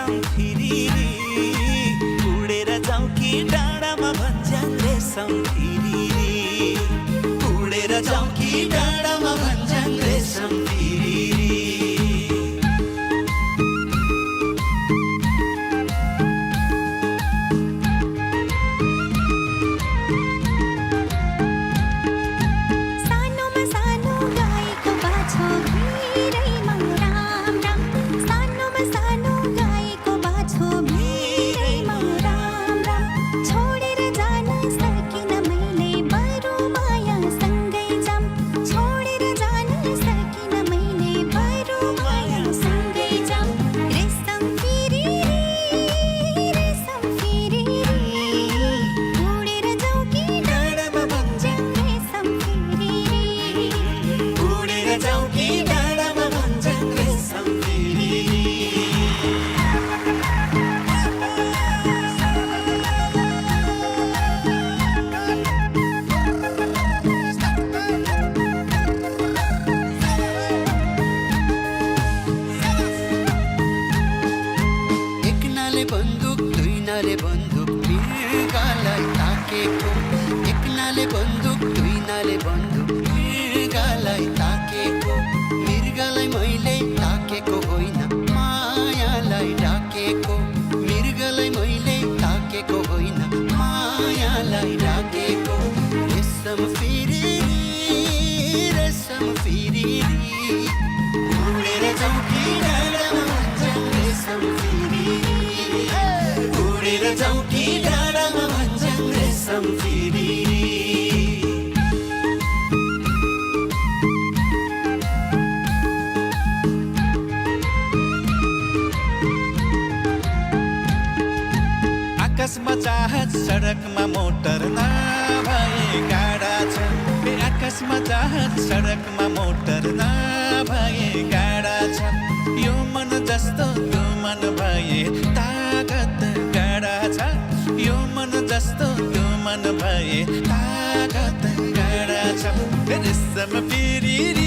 रेशम फिरिरी उडेर जाउँ कि डाँडामा भन्छन् रेशम फिरिरी उडेर जाउँ कि डाँडामा भन्छन् रेशम फिरिरी बन्दुक दुई नाले बन्दुक मृगलाई ताकेको एक नाले बन्दुक दुई नाले बन्दुक मृगलाई ताकेको मृगलाई मैले ताकेको होइन मायालाई डाकेको मृगलाई मैले ताकेको होइन मायालाई डाकेको रेशम फिरिरी उडेर जाउँ कि डाँडामा भन्छन् रेशम फिरिरी उडेर जाउँ कि डाँडामा भन्छन् रेशम फिरिरी आकाशमा जहाज सडकमा मोटर नभए गाडा छ आकाशमा जहाज सडकमा मोटर नभए गाडा छ यो मन जस्तो त्यो मन भए तागत गाडा छ यो मन जस्तो त्यो मन भए तागत गाडा छ रेशम फिरिरी